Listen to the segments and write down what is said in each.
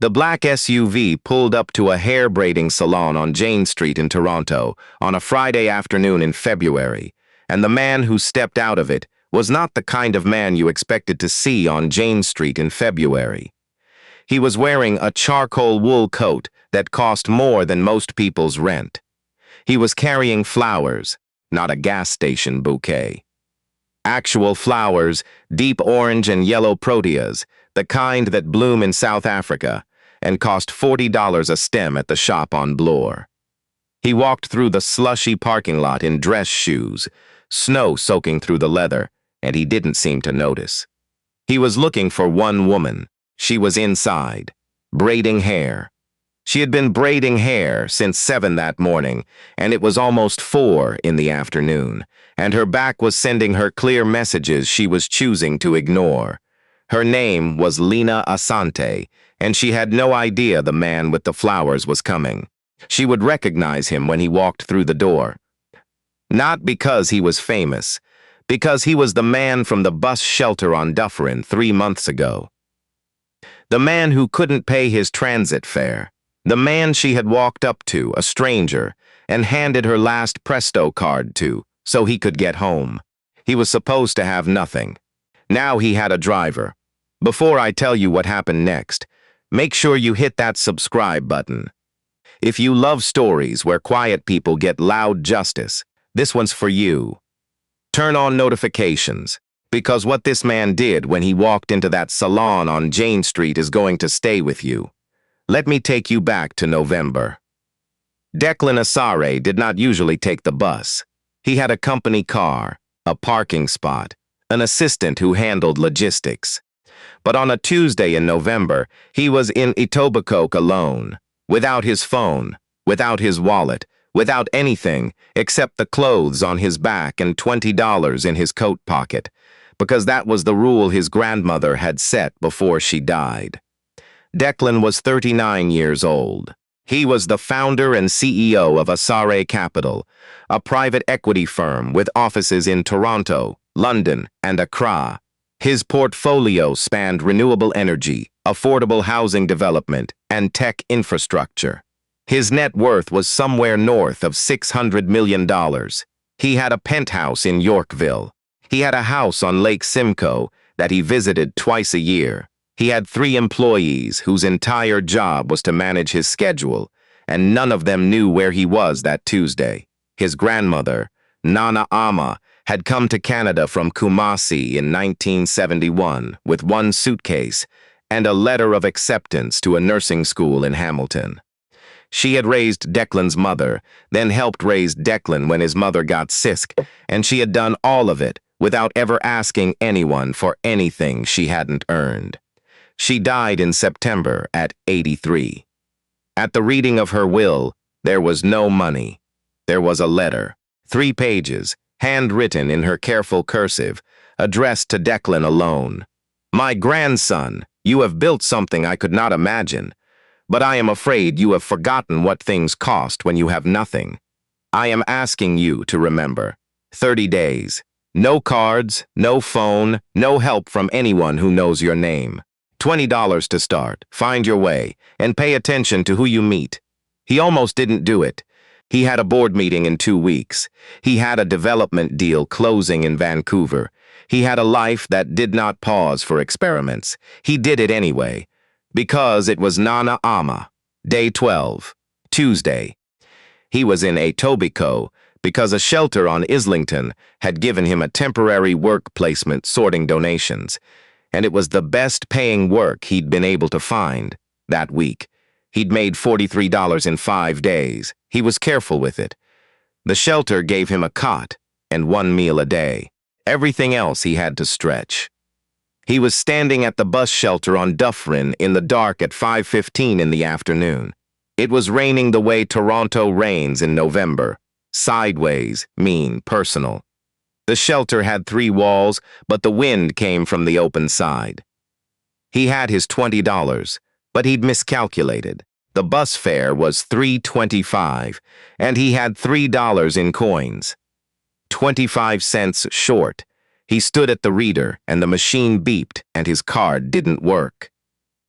The black SUV pulled up to a hair braiding salon on Jane Street in Toronto on a Friday afternoon in February, and the man who stepped out of it was not the kind of man you expected to see on Jane Street in February. He was wearing a charcoal wool coat that cost more than most people's rent. He was carrying flowers, not a gas station bouquet. Actual flowers, deep orange and yellow proteas, the kind that bloom in South Africa, and cost $40 a stem at the shop on Bloor. He walked through the slushy parking lot in dress shoes, snow soaking through the leather, and he didn't seem to notice. He was looking for one woman. She was inside, braiding hair. She had been braiding hair since 7 that morning, and it was almost 4 in the afternoon, and her back was sending her clear messages she was choosing to ignore. Her name was Lena Asante, and she had no idea the man with the flowers was coming. She would recognize him when he walked through the door. Not because he was famous, because he was the man from the bus shelter on Dufferin 3 months ago. The man who couldn't pay his transit fare. The man she had walked up to, a stranger, and handed her last Presto card to, so he could get home. He was supposed to have nothing. Now he had a driver. Before I tell you what happened next, make sure you hit that subscribe button. If you love stories where quiet people get loud justice, this one's for you. Turn on notifications, because what this man did when he walked into that salon on Jane Street is going to stay with you. Let me take you back to November. Lena Asante did not usually take the bus. He had a company car, a parking spot, an assistant who handled logistics. But on a Tuesday in November, he was in Etobicoke alone, without his phone, without his wallet, without anything except the clothes on his back and $20 in his coat pocket, because that was the rule his grandmother had set before she died. Declan was 39 years old. He was the founder and CEO of Asante Capital, a private equity firm with offices in Toronto, London, and Accra. His portfolio spanned renewable energy, affordable housing development, and tech infrastructure. His net worth was somewhere north of $600 million. He had a penthouse in Yorkville. He had a house on Lake Simcoe that he visited twice a year. He had 3 employees whose entire job was to manage his schedule, and none of them knew where he was that Tuesday. His grandmother, Nana Ama, had come to Canada from Kumasi in 1971 with 1 suitcase and a letter of acceptance to a nursing school in Hamilton. She had raised Declan's mother, then helped raise Declan when his mother got sick, and she had done all of it without ever asking anyone for anything she hadn't earned. She died in September at 83. At the reading of her will, there was no money. There was a letter, 3 pages, handwritten in her careful cursive, addressed to Declan alone. "My grandson, you have built something I could not imagine, but I am afraid you have forgotten what things cost when you have nothing. I am asking you to remember. 30 days. No cards, no phone, no help from anyone who knows your name. $20 to start, find your way, and pay attention to who you meet." He almost didn't do it. He had a board meeting in 2 weeks. He had a development deal closing in Vancouver. He had a life that did not pause for experiments. He did it anyway, because it was Nana Ama, day 12, Tuesday. He was in Etobicoke because a shelter on Islington had given him a temporary work placement sorting donations, and it was the best-paying work he'd been able to find that week. He'd made $43 in 5 days. He was careful with it. The shelter gave him a cot and 1 meal a day. Everything else he had to stretch. He was standing at the bus shelter on Dufferin in the dark at 5:15 in the afternoon. It was raining the way Toronto rains in November. Sideways, mean, personal. The shelter had 3 walls, but the wind came from the open side. He had his $20, but he'd miscalculated. The bus fare was $3.25, and he had $3 in coins. 25 cents short. He stood at the reader, and the machine beeped, and his card didn't work.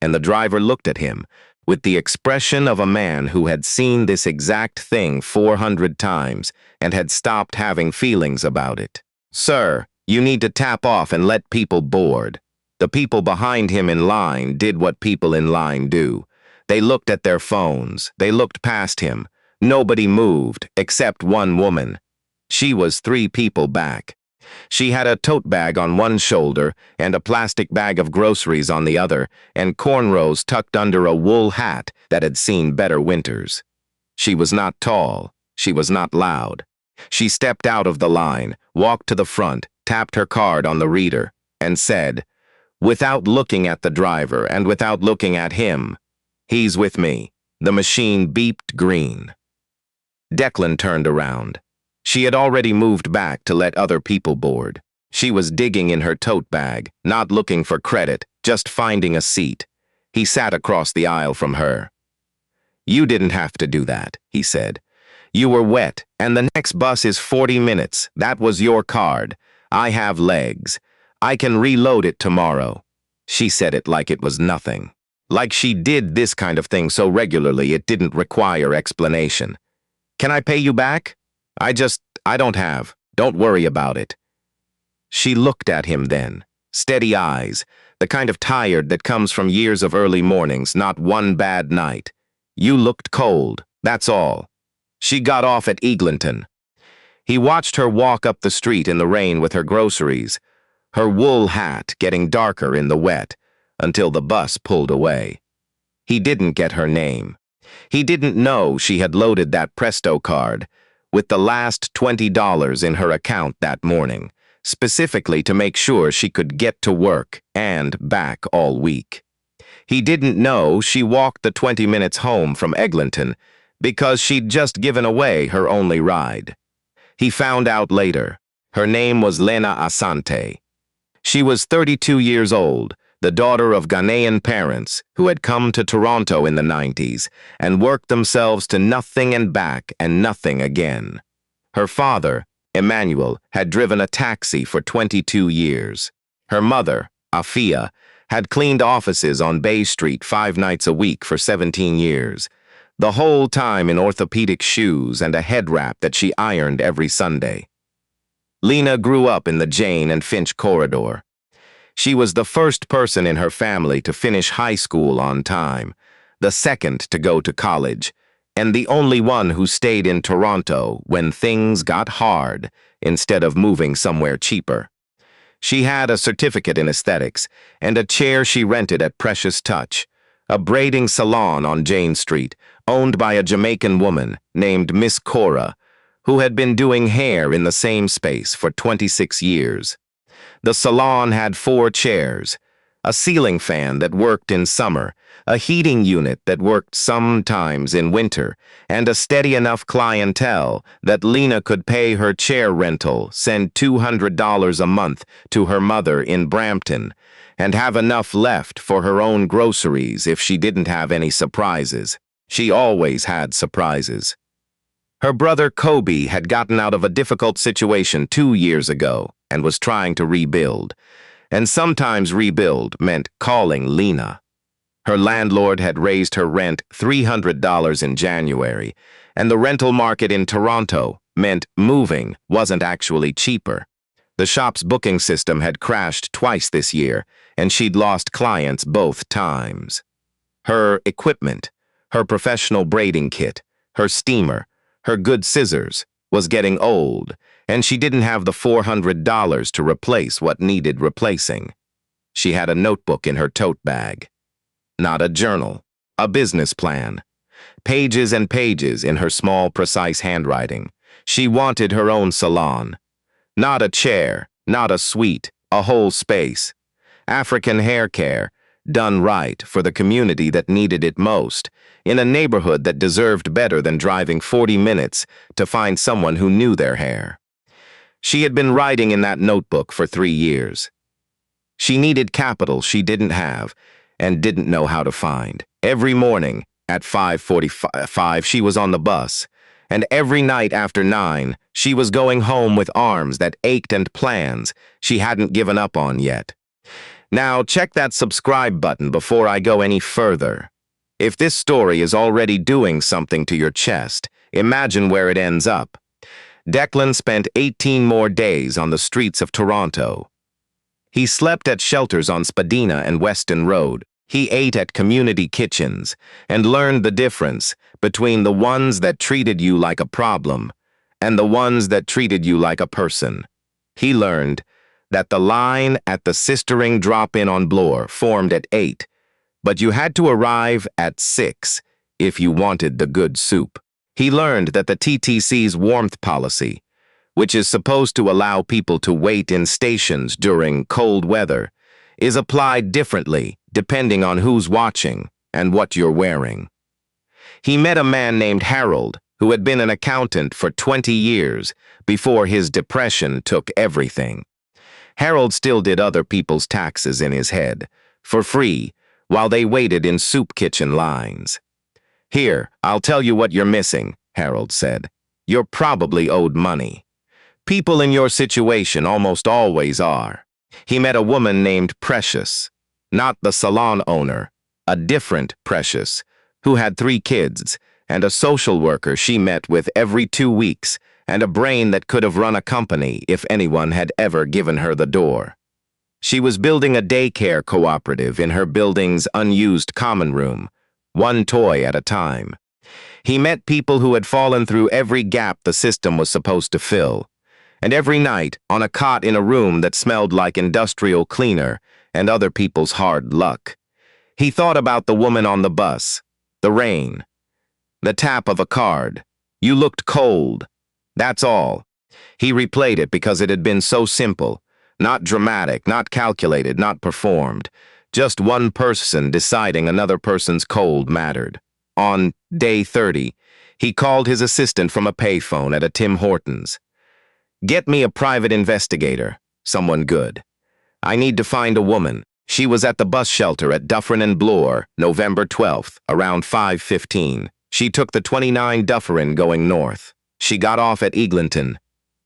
and the driver looked at him with the expression of a man who had seen this exact thing 400 times and had stopped having feelings about it. "Sir, you need to tap off and let people board." The people behind him in line did what people in line do. They looked at their phones. They looked past him. Nobody moved, except one woman. She was 3 people back. She had a tote bag on one shoulder and a plastic bag of groceries on the other, and cornrows tucked under a wool hat that had seen better winters. She was not tall. She was not loud. She stepped out of the line, walked to the front, tapped her card on the reader, and said, without looking at the driver and without looking at him, "He's with me." The machine beeped green. Declan turned around. She had already moved back to let other people board. She was digging in her tote bag, not looking for credit, just finding a seat. He sat across the aisle from her. "You didn't have to do that," he said. "You were wet, and the next bus is 40 minutes. That was your card. I have legs. I can reload it tomorrow." She said it like it was nothing. Like she did this kind of thing so regularly it didn't require explanation. "Can I pay you back? I don't have. Don't worry about it." She looked at him then, steady eyes, the kind of tired that comes from years of early mornings, not one bad night. "You looked cold, that's all." She got off at Eglinton. He watched her walk up the street in the rain with her groceries, her wool hat getting darker in the wet, until the bus pulled away. He didn't get her name. He didn't know she had loaded that Presto card with the last $20 in her account that morning, specifically to make sure she could get to work and back all week. He didn't know she walked the 20 minutes home from Eglinton because she'd just given away her only ride. He found out later. Her name was Lena Asante. She was 32 years old, the daughter of Ghanaian parents who had come to Toronto in the 90s and worked themselves to nothing and back and nothing again. Her father, Emmanuel, had driven a taxi for 22 years. Her mother, Afia, had cleaned offices on Bay Street 5 nights a week for 17 years, the whole time in orthopedic shoes and a head wrap that she ironed every Sunday. Lena grew up in the Jane and Finch corridor. She was the first person in her family to finish high school on time, the second to go to college, and the only one who stayed in Toronto when things got hard instead of moving somewhere cheaper. She had a certificate in aesthetics and a chair she rented at Precious Touch, a braiding salon on Jane Street, owned by a Jamaican woman named Miss Cora, who had been doing hair in the same space for 26 years. The salon had 4 chairs, a ceiling fan that worked in summer, a heating unit that worked sometimes in winter, and a steady enough clientele that Lena could pay her chair rental, send $200 a month to her mother in Brampton, and have enough left for her own groceries if she didn't have any surprises. She always had surprises. Her brother Kobe had gotten out of a difficult situation 2 years ago and was trying to rebuild. And sometimes rebuild meant calling Lena. Her landlord had raised her rent $300 in January, and the rental market in Toronto meant moving wasn't actually cheaper. The shop's booking system had crashed twice this year, and she'd lost clients both times. Her equipment, her professional braiding kit, her steamer, her good scissors, was getting old, and she didn't have the $400 to replace what needed replacing. She had a notebook in her tote bag. Not a journal, a business plan. Pages and pages in her small, precise handwriting. She wanted her own salon. Not a chair, not a suite, a whole space. African hair care, done right for the community that needed it most, in a neighborhood that deserved better than driving 40 minutes to find someone who knew their hair. She had been writing in that notebook for 3 years. She needed capital she didn't have and didn't know how to find. Every morning at 5:45 she was on the bus, and every night after 9 she was going home with arms that ached and plans she hadn't given up on yet. Now check that subscribe button before I go any further. If this story is already doing something to your chest, imagine where it ends up. Declan spent 18 more days on the streets of Toronto. He slept at shelters on Spadina and Weston Road. He ate at community kitchens and learned the difference between the ones that treated you like a problem and the ones that treated you like a person. He learned that the line at the sistering drop-in on Bloor formed at 8, but you had to arrive at 6 if you wanted the good soup. He learned that the TTC's warmth policy, which is supposed to allow people to wait in stations during cold weather, is applied differently depending on who's watching and what you're wearing. He met a man named Harold who had been an accountant for 20 years before his depression took everything. Harold still did other people's taxes in his head, for free, while they waited in soup kitchen lines. "Here, I'll tell you what you're missing," Harold said. "You're probably owed money. People in your situation almost always are." He met a woman named Precious, not the salon owner, a different Precious, who had 3 kids, and a social worker she met with every 2 weeks, and a brain that could have run a company if anyone had ever given her the door. She was building a daycare cooperative in her building's unused common room, one toy at a time. He met people who had fallen through every gap the system was supposed to fill, and every night on a cot in a room that smelled like industrial cleaner and other people's hard luck. He thought about the woman on the bus, the rain, the tap of a card. "You looked cold." That's all. He replayed it because it had been so simple, not dramatic, not calculated, not performed. Just one person deciding another person's cold mattered. On day 30, he called his assistant from a payphone at a Tim Hortons. "Get me a private investigator, someone good. I need to find a woman. She was at the bus shelter at Dufferin and Bloor, November 12th, around 5:15. She took the 29 Dufferin going north. She got off at Eglinton.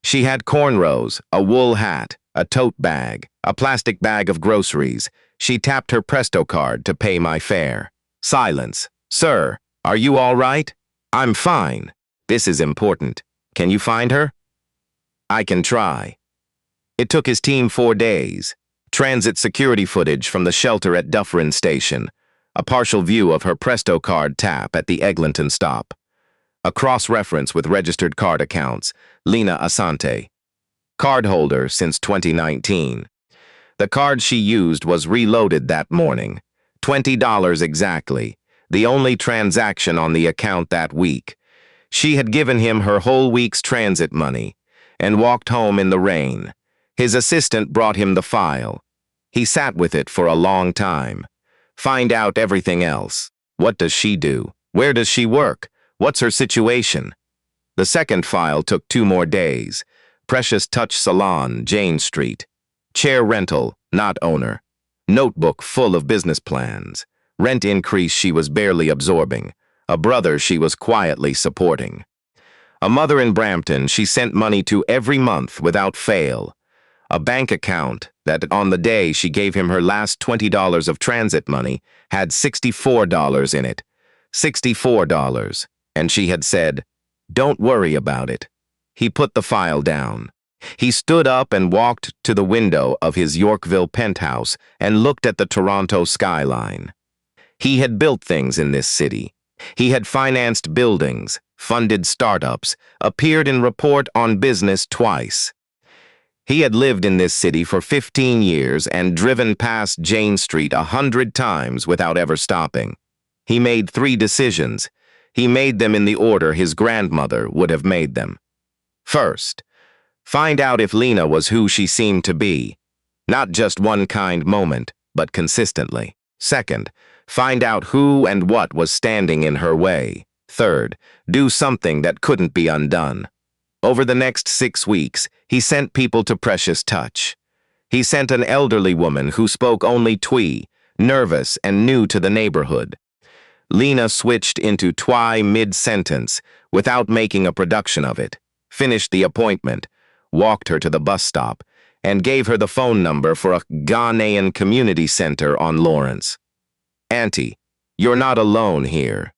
She had cornrows, a wool hat, a tote bag, a plastic bag of groceries. She tapped her Presto card to pay my fare." Silence. "Sir, are you all right?" "I'm fine. This is important. Can you find her?" "I can try." It took his team 4 days. Transit security footage from the shelter at Dufferin Station. A partial view of her Presto card tap at the Eglinton stop. A cross-reference with registered card accounts, Lena Asante. Cardholder since 2019. The card she used was reloaded that morning. $20 exactly, the only transaction on the account that week. She had given him her whole week's transit money and walked home in the rain. His assistant brought him the file. He sat with it for a long time. Find out everything else. What does she do? Where does she work? What's her situation? The second file took 2 more days. Precious Touch Salon, Jane Street. Chair rental, not owner. Notebook full of business plans. Rent increase she was barely absorbing. A brother she was quietly supporting. A mother in Brampton she sent money to every month without fail. A bank account that on the day she gave him her last $20 of transit money had $64 in it. $64. And she had said, "Don't worry about it." He put the file down. He stood up and walked to the window of his Yorkville penthouse and looked at the Toronto skyline. He had built things in this city. He had financed buildings, funded startups, appeared in Report on Business twice. He had lived in this city for 15 years and driven past Jane Street 100 times without ever stopping. He made 3 decisions. He made them in the order his grandmother would have made them. First, find out if Lena was who she seemed to be. Not just one kind moment, but consistently. Second, find out who and what was standing in her way. Third, do something that couldn't be undone. Over the next 6 weeks, he sent people to Precious Touch. He sent an elderly woman who spoke only Twi, nervous and new to the neighborhood. Lena switched into Twi mid-sentence without making a production of it, finished the appointment, walked her to the bus stop, and gave her the phone number for a Ghanaian community center on Lawrence. "Auntie, you're not alone here."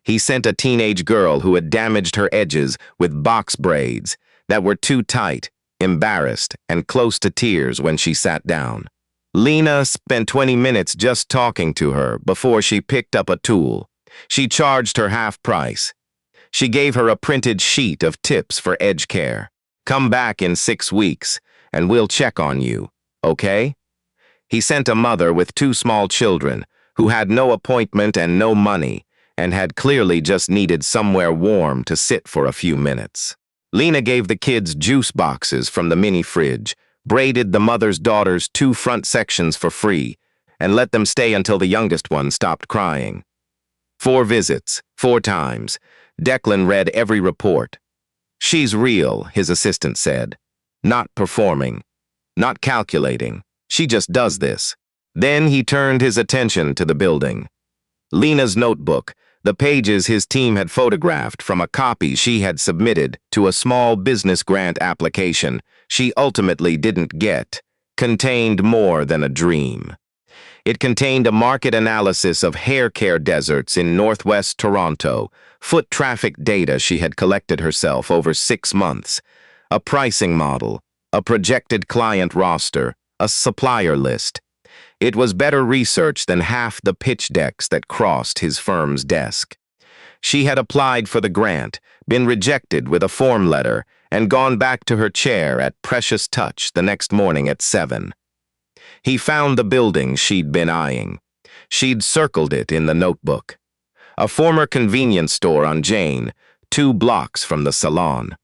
He sent a teenage girl who had damaged her edges with box braids that were too tight, embarrassed, and close to tears when she sat down. Lena spent 20 minutes just talking to her before she picked up a tool. She charged her half price. She gave her a printed sheet of tips for edge care. "Come back in 6 weeks, and we'll check on you, okay?" He sent a mother with 2 small children who had no appointment and no money, and had clearly just needed somewhere warm to sit for a few minutes. Lena gave the kids juice boxes from the mini fridge, braided the mother's daughter's 2 front sections for free, and let them stay until the youngest one stopped crying. 4 visits, 4 times. Declan read every report. "She's real," his assistant said. "Not performing. Not calculating. She just does this." Then he turned his attention to the building. Lena's notebook, the pages his team had photographed from a copy she had submitted to a small business grant application she ultimately didn't get, contained more than a dream. It contained a market analysis of hair care deserts in northwest Toronto, foot traffic data she had collected herself over 6 months, a pricing model, a projected client roster, a supplier list. It was better research than half the pitch decks that crossed his firm's desk. She had applied for the grant, been rejected with a form letter, and gone back to her chair at Precious Touch the next morning at 7. He found the building she'd been eyeing. She'd circled it in the notebook. A former convenience store on Jane, 2 blocks from the salon.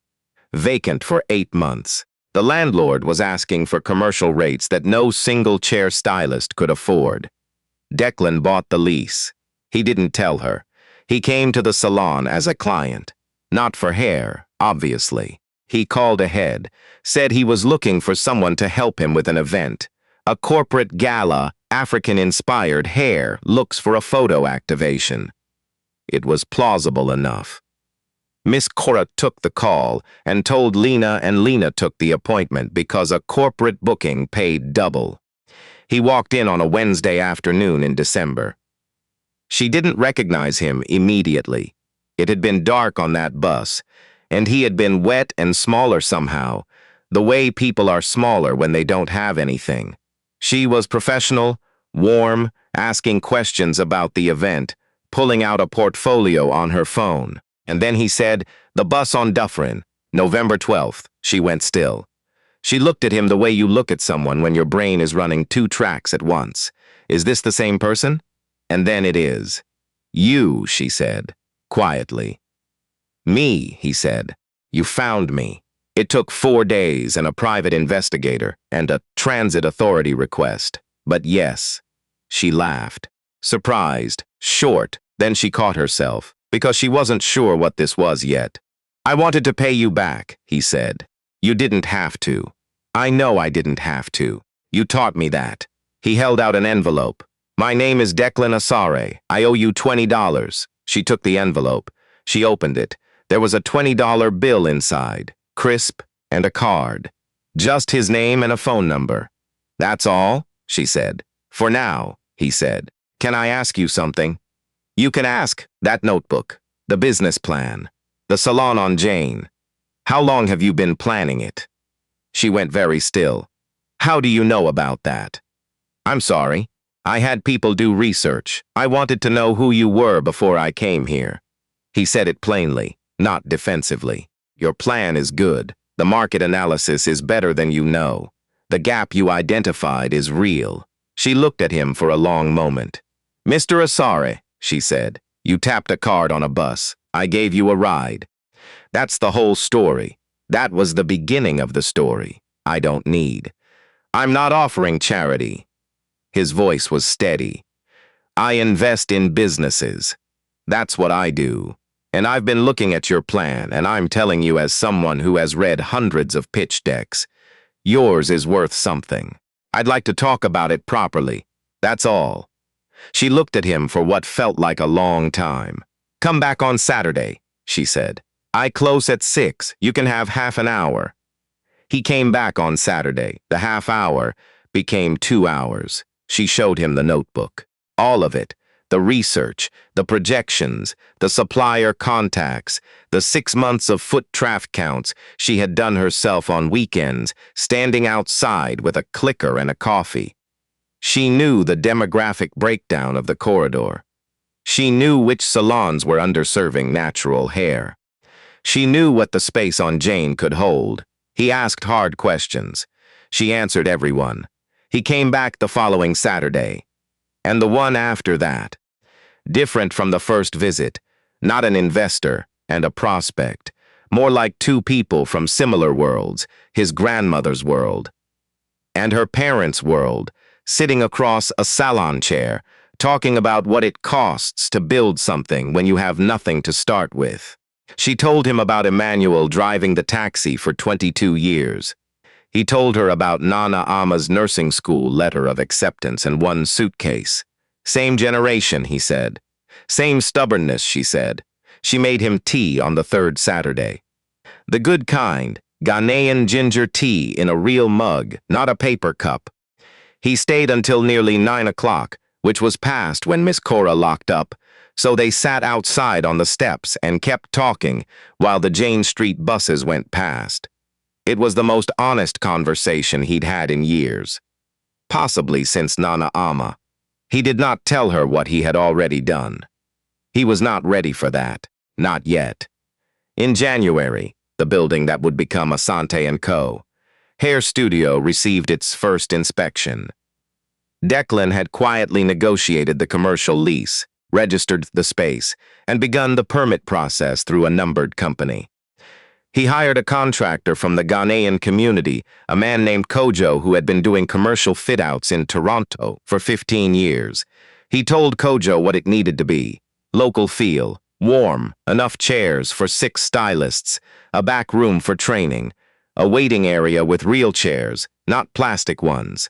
Vacant for 8 months. The landlord was asking for commercial rates that no single-chair stylist could afford. Declan bought the lease. He didn't tell her. He came to the salon as a client. Not for hair, obviously. He called ahead, said he was looking for someone to help him with an event. A corporate gala, African-inspired hair, looks for a photo activation. It was plausible enough. Miss Cora took the call and told Lena, and Lena took the appointment because a corporate booking paid double. He walked in on a Wednesday afternoon in December. She didn't recognize him immediately. It had been dark on that bus, and he had been wet and smaller somehow, the way people are smaller when they don't have anything. She was professional, warm, asking questions about the event, pulling out a portfolio on her phone. And then he said, "The bus on Dufferin, November 12th, she went still." She looked at him the way you look at someone when your brain is running 2 tracks at once. "Is this the same person?" And then it is. "You," she said, quietly. "Me," he said. "You found me. It took 4 days and a private investigator and a transit authority request. But yes." She laughed. Surprised, short, then she caught herself, because she wasn't sure what this was yet. "I wanted to pay you back," he said. "You didn't have to." "I know I didn't have to. You taught me that." He held out an envelope. "My name is Declan Asante. I owe you $20. She took the envelope. She opened it. There was a $20 bill inside, crisp, and a card. Just his name and a phone number. "That's all," she said. "For now," he said. "Can I ask you something?" "You can ask. That notebook. The business plan. The salon on Jane. How long have you been planning it?" She went very still. "How do you know about that?" "I'm sorry. I had people do research. I wanted to know who you were before I came here." He said it plainly, not defensively. "Your plan is good. The market analysis is better than you know. The gap you identified is real." She looked at him for a long moment. "Mr. Asante," she said, "you tapped a card on a bus. I gave you a ride. That's the whole story. That was the beginning of the story. I don't need. I'm not offering charity." His voice was steady. "I invest in businesses. That's what I do. And I've been looking at your plan, and I'm telling you as someone who has read hundreds of pitch decks, yours is worth something. I'd like to talk about it properly. That's all." She looked at him for what felt like a long time. "Come back on Saturday," she said. "I close at 6. You can have half an hour." He came back on Saturday. The half hour became 2 hours. She showed him the notebook. All of it. The research, the projections, the supplier contacts, the 6 months of foot traffic counts she had done herself on weekends, standing outside with a clicker and a coffee. She knew the demographic breakdown of the corridor. She knew which salons were underserving natural hair. She knew what the space on Jane could hold. He asked hard questions. She answered every one. He came back the following Saturday. And the one after that. Different from the first visit, not an investor and a prospect, more like two people from similar worlds, his grandmother's world and her parents' world, sitting across a salon chair, talking about what it costs to build something when you have nothing to start with. She told him about Emmanuel driving the taxi for 22 years. He told her about Nana Ama's nursing school letter of acceptance and one suitcase. Same generation, he said. Same stubbornness, she said. She made him tea on the third Saturday. The good kind, Ghanaian ginger tea in a real mug, not a paper cup. He stayed until nearly 9 o'clock, which was past when Miss Cora locked up, so they sat outside on the steps and kept talking while the Jane Street buses went past. It was the most honest conversation he'd had in years, possibly since Nana Ama. He did not tell her what he had already done. He was not ready for that, not yet. In January, the building that would become Asante & Co. Hair Studio received its first inspection. Declan had quietly negotiated the commercial lease, registered the space, and begun the permit process through a numbered company. He hired a contractor from the Ghanaian community, a man named Kojo who had been doing commercial fit-outs in Toronto for 15 years. He told Kojo what it needed to be. Local feel, warm, enough chairs for 6 stylists, a back room for training, a waiting area with real chairs, not plastic ones.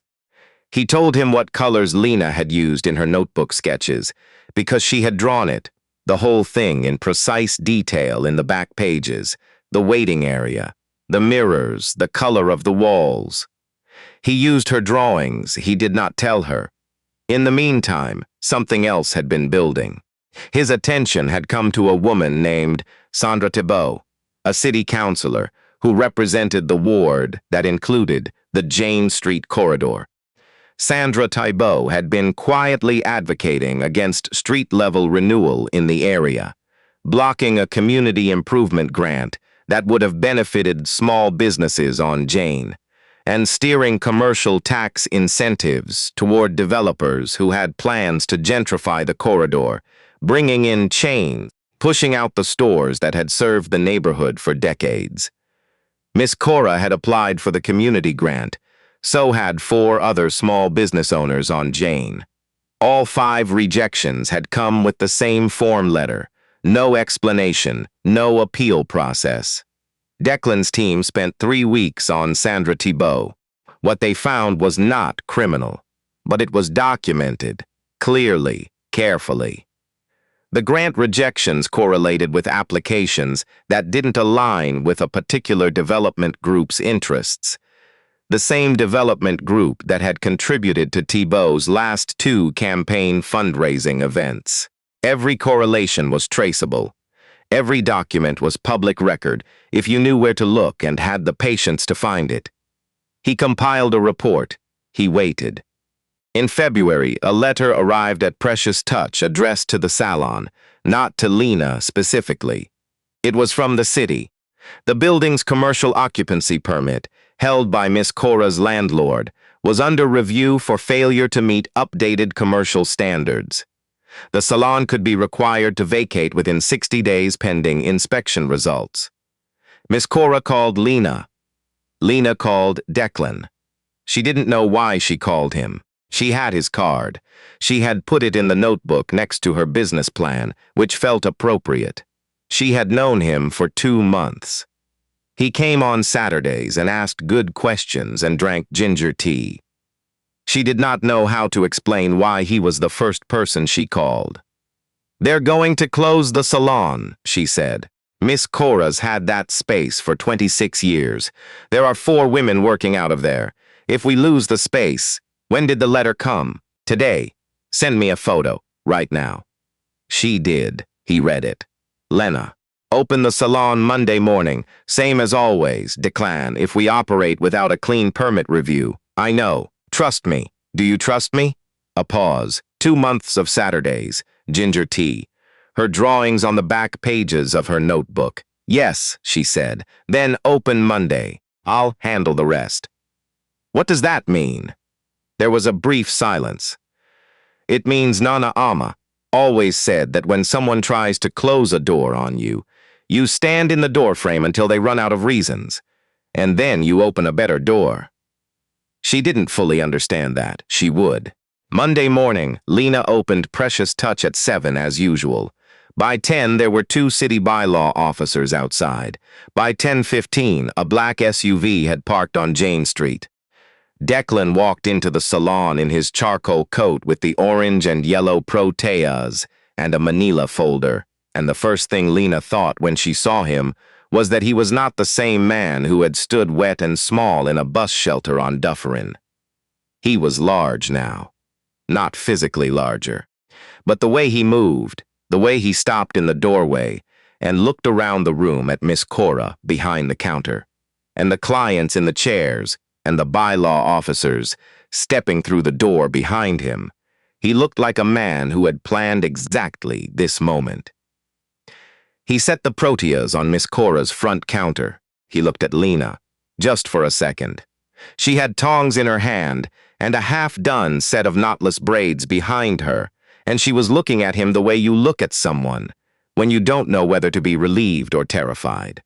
He told him what colors Lena had used in her notebook sketches, because she had drawn it, the whole thing in precise detail in the back pages. The waiting area, the mirrors, the color of the walls. He used her drawings, he did not tell her. In the meantime, something else had been building. His attention had come to a woman named Sandra Thibault, a city councilor who represented the ward that included the Jane Street corridor. Sandra Thibault had been quietly advocating against street-level renewal in the area, blocking a community improvement grant that would have benefited small businesses on Jane, and steering commercial tax incentives toward developers who had plans to gentrify the corridor, bringing in chains, pushing out the stores that had served the neighborhood for decades. Miss Cora had applied for the community grant, so had 4 other small business owners on Jane. All 5 rejections had come with the same form letter. No explanation, no appeal process. Declan's team spent 3 weeks on Sandra Thibault. What they found was not criminal, but it was documented, clearly, carefully. The grant rejections correlated with applications that didn't align with a particular development group's interests. The same development group that had contributed to Thibault's last 2 campaign fundraising events. Every correlation was traceable. Every document was public record if you knew where to look and had the patience to find it. He compiled a report. He waited. In February, a letter arrived at Precious Touch addressed to the salon, not to Lena specifically. It was from the city. The building's commercial occupancy permit, held by Miss Cora's landlord, was under review for failure to meet updated commercial standards. The salon could be required to vacate within 60 days pending inspection results. Miss Cora called Lena. Lena called Declan. She didn't know why she called him. She had his card. She had put it in the notebook next to her business plan, which felt appropriate. She had known him for 2 months. He came on Saturdays and asked good questions and drank ginger tea. She did not know how to explain why he was the first person she called. "They're going to close the salon," she said. Miss Cora's had that space for 26 years. There are 4 women working out of there. If we lose the space, when did the letter come? Today. Send me a photo, right now. She did. He read it. Lena. Open the salon Monday morning. Same as always, Declan, if we operate without a clean permit review. I know. Trust me. Do you trust me? A pause. 2 months of Saturdays. Ginger tea. Her drawings on the back pages of her notebook. Yes, she said. Then open Monday. I'll handle the rest. What does that mean? There was a brief silence. It means Nana Ama always said that when someone tries to close a door on you, you stand in the doorframe until they run out of reasons, and then you open a better door. She didn't fully understand that. She would. Monday morning, Lena opened Precious Touch at 7 as usual. By 10, there were 2 city bylaw officers outside. By 10:15, a black SUV had parked on Jane Street. Declan walked into the salon in his charcoal coat with the orange and yellow proteas and a manila folder, and the first thing Lena thought when she saw him was that he was not the same man who had stood wet and small in a bus shelter on Dufferin. He was large now. Not physically larger, but the way he moved, the way he stopped in the doorway and looked around the room at Miss Cora behind the counter, and the clients in the chairs, and the bylaw officers stepping through the door behind him. He looked like a man who had planned exactly this moment. He set the proteas on Miss Cora's front counter. He looked at Lena, just for a second. She had tongs in her hand and a half-done set of knotless braids behind her, and she was looking at him the way you look at someone when you don't know whether to be relieved or terrified.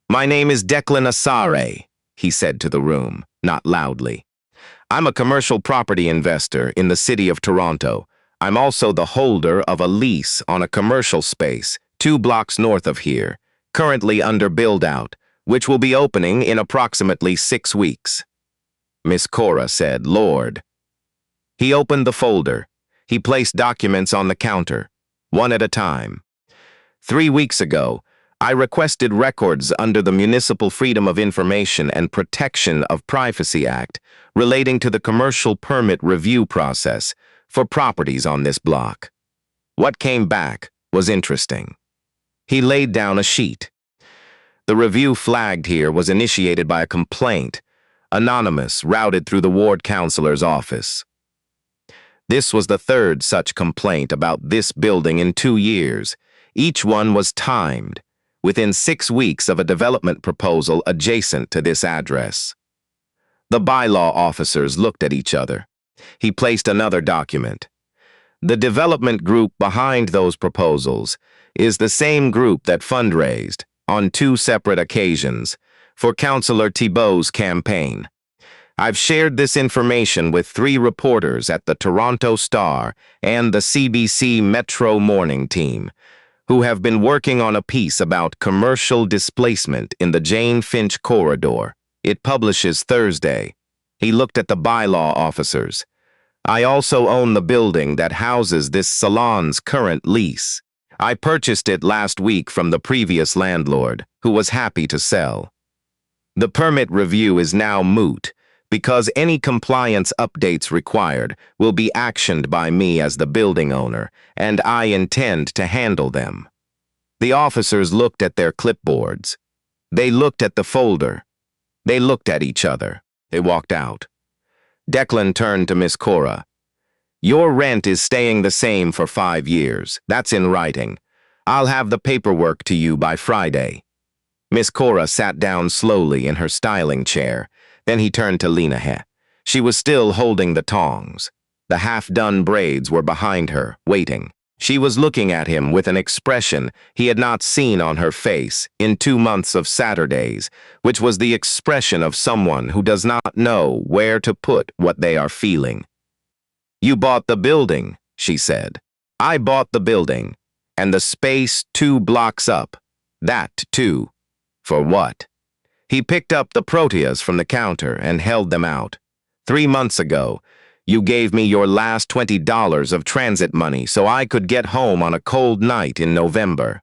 "My name is Declan Asante," he said to the room, not loudly. "I'm a commercial property investor in the city of Toronto. I'm also the holder of a lease on a commercial space 2 blocks north of here, currently under build-out, which will be opening in approximately 6 weeks." Miss Cora said, "Lord." He opened the folder. He placed documents on the counter, one at a time. 3 weeks ago, I requested records under the Municipal Freedom of Information and Protection of Privacy Act relating to the commercial permit review process for properties on this block. What came back was interesting. He laid down a sheet. The review flagged here was initiated by a complaint, anonymous, routed through the ward councilor's office. This was the 3rd such complaint about this building in 2 years. Each one was timed, within 6 weeks of a development proposal adjacent to this address. The bylaw officers looked at each other. He placed another document. The development group behind those proposals is the same group that fundraised, on 2 separate occasions, for Councillor Thibault's campaign. I've shared this information with 3 reporters at the Toronto Star and the CBC Metro Morning team, who have been working on a piece about commercial displacement in the Jane Finch corridor. It publishes Thursday. He looked at the bylaw officers. I also own the building that houses this salon's current lease. I purchased it last week from the previous landlord, who was happy to sell. The permit review is now moot, because any compliance updates required will be actioned by me as the building owner, and I intend to handle them. The officers looked at their clipboards. They looked at the folder. They looked at each other. They walked out. Declan turned to Miss Cora. "Your rent is staying the same for 5 years. That's in writing. I'll have the paperwork to you by Friday." Miss Cora sat down slowly in her styling chair. Then he turned to Lena. She was still holding the tongs. The half-done braids were behind her, waiting. She was looking at him with an expression he had not seen on her face in 2 months of Saturdays, which was the expression of someone who does not know where to put what they are feeling. "You bought the building," she said. "I bought the building, and the space 2 blocks up. That, too. For what?" He picked up the proteas from the counter and held them out. 3 months ago, you gave me your last $20 of transit money so I could get home on a cold night in November.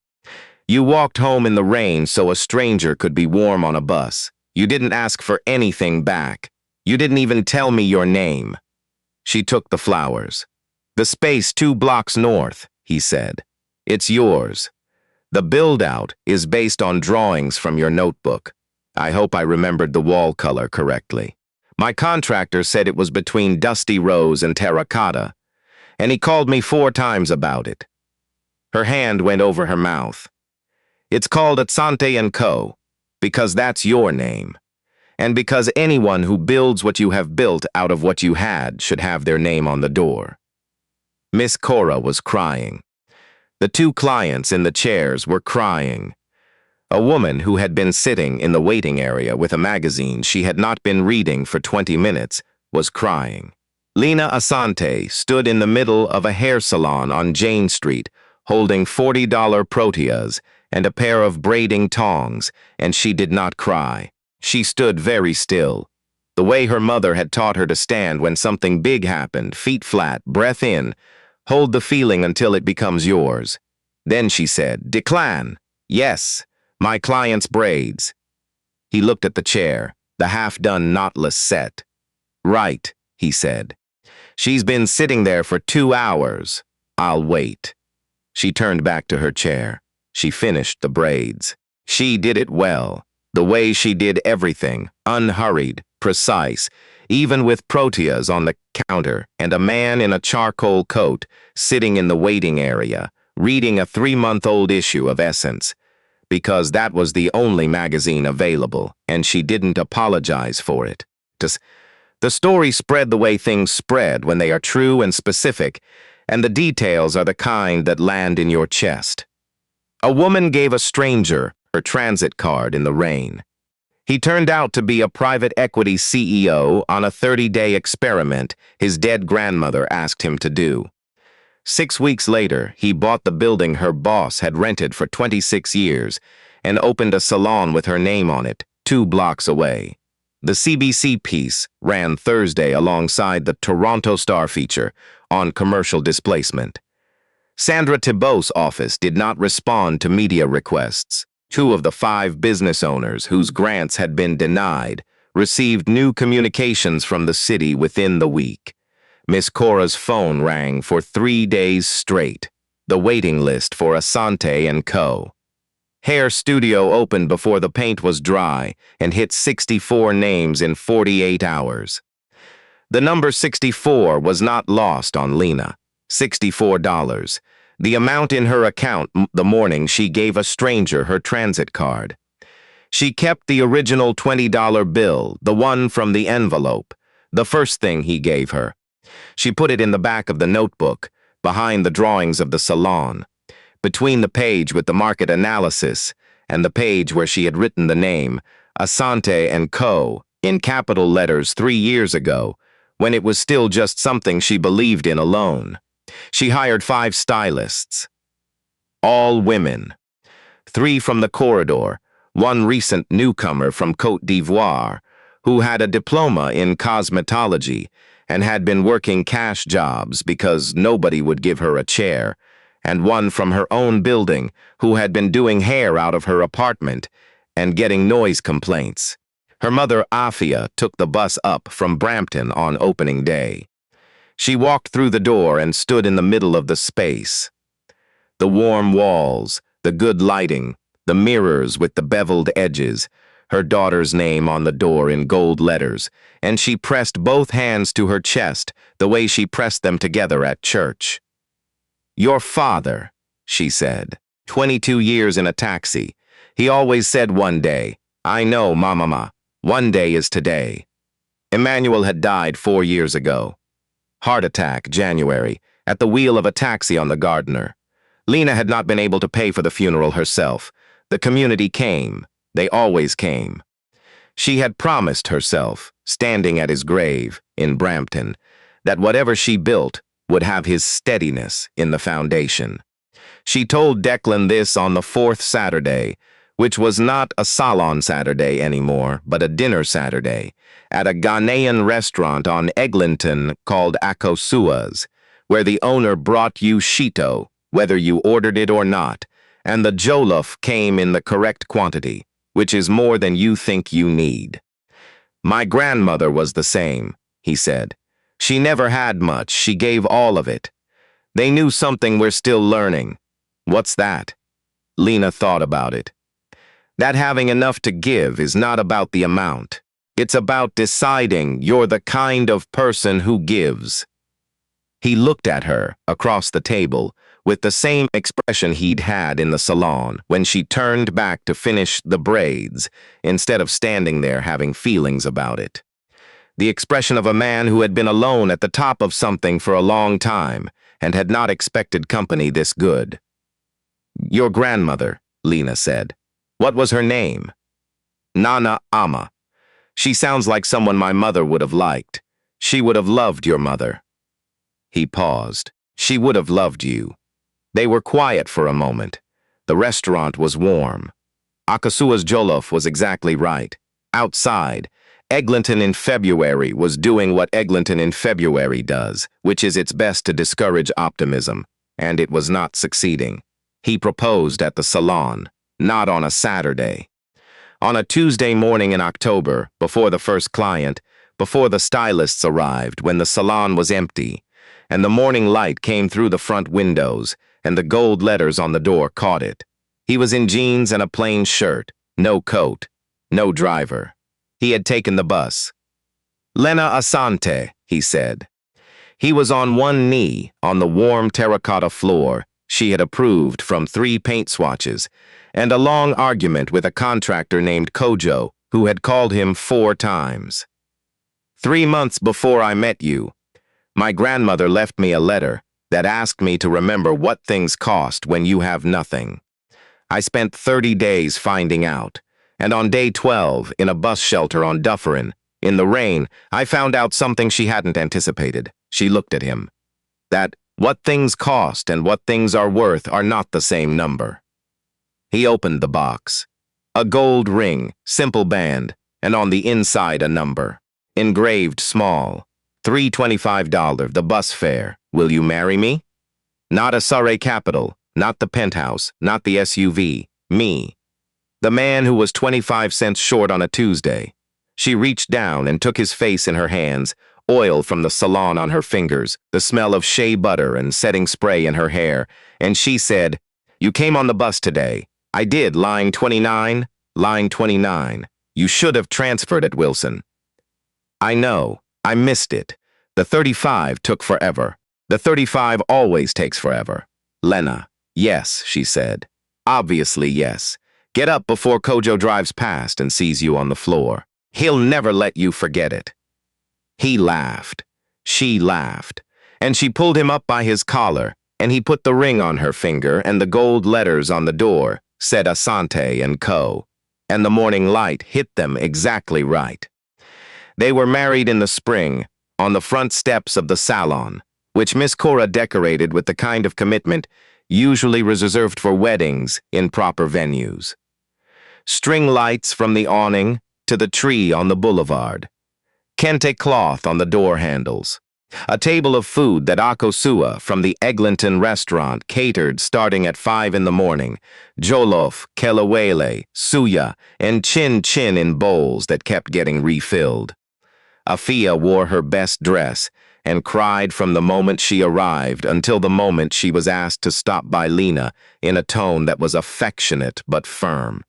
You walked home in the rain so a stranger could be warm on a bus. You didn't ask for anything back. You didn't even tell me your name. She took the flowers. The space 2 blocks north, he said. It's yours. The build-out is based on drawings from your notebook. I hope I remembered the wall color correctly. My contractor said it was between dusty rose and terracotta, and he called me 4 times about it. Her hand went over her mouth. It's called Asante & Co. because that's your name, and because anyone who builds what you have built out of what you had should have their name on the door. Miss Cora was crying. The 2 clients in the chairs were crying. A woman who had been sitting in the waiting area with a magazine she had not been reading for 20 minutes was crying. Lena Asante stood in the middle of a hair salon on Jane Street, holding $40 proteas and a pair of braiding tongs, and she did not cry. She stood very still, the way her mother had taught her to stand when something big happened, feet flat, breath in, hold the feeling until it becomes yours. Then she said, "Declan." "Yes, my client's braids." He looked at the chair, the half-done knotless set. "Right," he said. "She's been sitting there for 2 hours. I'll wait." She turned back to her chair. She finished the braids. She did it well, the way she did everything, unhurried, precise, even with proteas on the counter and a man in a charcoal coat sitting in the waiting area, reading a 3-month-old issue of Essence, because that was the only magazine available, and she didn't apologize for it. The story spread the way things spread when they are true and specific, and the details are the kind that land in your chest. A woman gave a stranger her transit card in the rain. He turned out to be a private equity CEO on a 30-day experiment his dead grandmother asked him to do. 6 weeks later, he bought the building her boss had rented for 26 years and opened a salon with her name on it, 2 blocks away. The CBC piece ran Thursday alongside the Toronto Star feature on commercial displacement. Sandra Thibault's office did not respond to media requests. 2 of the 5 business owners whose grants had been denied received new communications from the city within the week. Miss Cora's phone rang for 3 days straight. The waiting list for Asante & Co. Hair studio opened before the paint was dry and hit 64 names in 48 hours. The number 64 was not lost on Lena. $64. The amount in her account the morning she gave a stranger her transit card. She kept the original $20 bill, the one from the envelope, the first thing he gave her. She put it in the back of the notebook, behind the drawings of the salon, between the page with the market analysis and the page where she had written the name, Asante & Co., in capital letters 3 years ago, when it was still just something she believed in alone. She hired 5 stylists, all women, 3 from the corridor, 1 recent newcomer from Côte d'Ivoire, who had a diploma in cosmetology and had been working cash jobs because nobody would give her a chair, and 1 from her own building who had been doing hair out of her apartment and getting noise complaints. Her mother, Afia, took the bus up from Brampton on opening day. She walked through the door and stood in the middle of the space. The warm walls, the good lighting, the mirrors with the beveled edges, her daughter's name on the door in gold letters, and she pressed both hands to her chest the way she pressed them together at church. "Your father," she said, 22 years in a taxi. He always said one day, "I know, Mama, one day is today." Emmanuel had died 4 years ago. Heart attack, January, at the wheel of a taxi on the Gardner. Lena had not been able to pay for the funeral herself. The community came. They always came. She had promised herself, standing at his grave in Brampton, that whatever she built would have his steadiness in the foundation. She told Declan this on the 4th Saturday, which was not a salon Saturday anymore, but a dinner Saturday, at a Ghanaian restaurant on Eglinton called Akosua's, where the owner brought you shito, whether you ordered it or not, and the jollof came in the correct quantity, which is more than you think you need. My grandmother was the same, he said. She never had much, she gave all of it. They knew something we're still learning. What's that? Lena thought about it. That having enough to give is not about the amount. It's about deciding you're the kind of person who gives. He looked at her, across the table, with the same expression he'd had in the salon when she turned back to finish the braids, instead of standing there having feelings about it. The expression of a man who had been alone at the top of something for a long time and had not expected company this good. Your grandmother, Lena said. What was her name? Nana Ama. She sounds like someone my mother would have liked. She would have loved your mother. He paused. She would have loved you. They were quiet for a moment. The restaurant was warm. Akasua's jollof was exactly right. Outside, Eglinton in February was doing what Eglinton in February does, which is its best to discourage optimism, and it was not succeeding. He proposed at the salon, not on a Saturday. On a Tuesday morning in October, before the first client, before the stylists arrived, when the salon was empty, and the morning light came through the front windows, and the gold letters on the door caught it. He was in jeans and a plain shirt, no coat, no driver. He had taken the bus. Lena Asante, he said. He was on one knee on the warm terracotta floor she had approved from 3 paint swatches, and a long argument with a contractor named Kojo, who had called him 4 times. 3 months before I met you, my grandmother left me a letter that asked me to remember what things cost when you have nothing. I spent 30 days finding out, and on day 12, in a bus shelter on Dufferin, in the rain, I found out something she hadn't anticipated. She looked at him. That what things cost and what things are worth are not the same number. He opened the box. A gold ring, simple band, and on the inside a number. Engraved small. $325, the bus fare. Will you marry me? Not a Surrey capital, not the penthouse, not the SUV. Me. The man who was 25 cents short on a Tuesday. She reached down and took his face in her hands, oil from the salon on her fingers, the smell of shea butter and setting spray in her hair, and she said, You came on the bus today. I did, line 29, line 29. You should have transferred at Wilson. I know. I missed it. The 35 took forever. The 35 always takes forever. Lena. Yes, she said. Obviously, yes. Get up before Kojo drives past and sees you on the floor. He'll never let you forget it. He laughed. She laughed. And she pulled him up by his collar, and he put the ring on her finger, and the gold letters on the door said Asante and Co. And the morning light hit them exactly right. They were married in the spring, on the front steps of the salon, which Miss Cora decorated with the kind of commitment usually reserved for weddings in proper venues. String lights from the awning to the tree on the boulevard. Kente cloth on the door handles. A table of food that Akosua from the Eglinton restaurant catered starting at 5 in the morning. Jollof, kelawele, suya, and chin-chin in bowls that kept getting refilled. Afia wore her best dress and cried from the moment she arrived until the moment she was asked to stop by Lena in a tone that was affectionate but firm.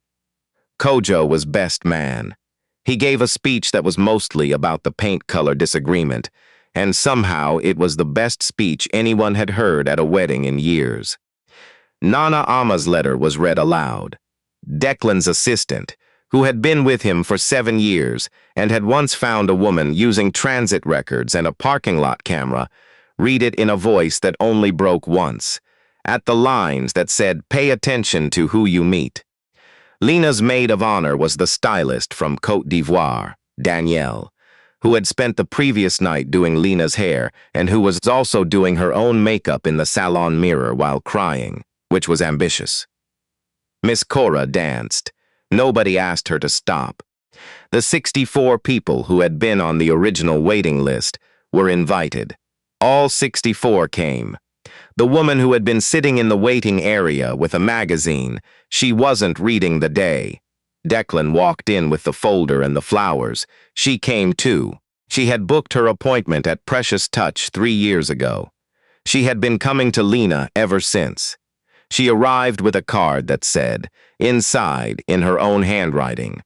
Kojo was best man. He gave a speech that was mostly about the paint color disagreement, and somehow it was the best speech anyone had heard at a wedding in years. Nana Ama's letter was read aloud. Declan's assistant, who had been with him for 7 years and had once found a woman using transit records and a parking lot camera, read it in a voice that only broke once, at the lines that said, "Pay attention to who you meet." Lena's maid of honor was the stylist from Côte d'Ivoire, Danielle, who had spent the previous night doing Lena's hair and who was also doing her own makeup in the salon mirror while crying, which was ambitious. Miss Cora danced. Nobody asked her to stop. The 64 people who had been on the original waiting list were invited. All 64 came. The woman who had been sitting in the waiting area with a magazine, she wasn't reading the day. Declan walked in with the folder and the flowers. She came too. She had booked her appointment at Precious Touch 3 years ago. She had been coming to Lena ever since. She arrived with a card that said, inside, in her own handwriting,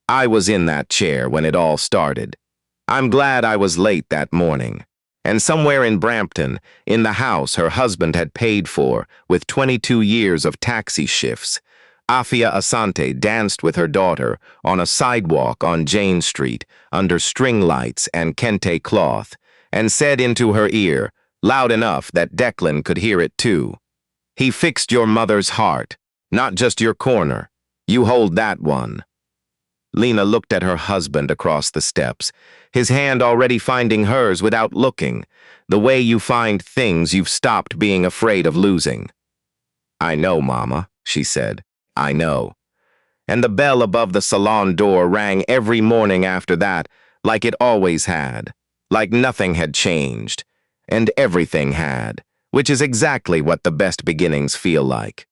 "I was in that chair when it all started. I'm glad I was late that morning." And somewhere in Brampton, in the house her husband had paid for, with 22 years of taxi shifts, Lena Asante danced with her daughter on a sidewalk on Jane Street under string lights and kente cloth, and said into her ear, loud enough that Declan could hear it too, "He fixed your mother's heart, not just your corner. You hold that one." Lena looked at her husband across the steps, his hand already finding hers without looking, the way you find things you've stopped being afraid of losing. "I know, Mama," she said. "I know." And the bell above the salon door rang every morning after that, like it always had, like nothing had changed, and everything had, which is exactly what the best beginnings feel like.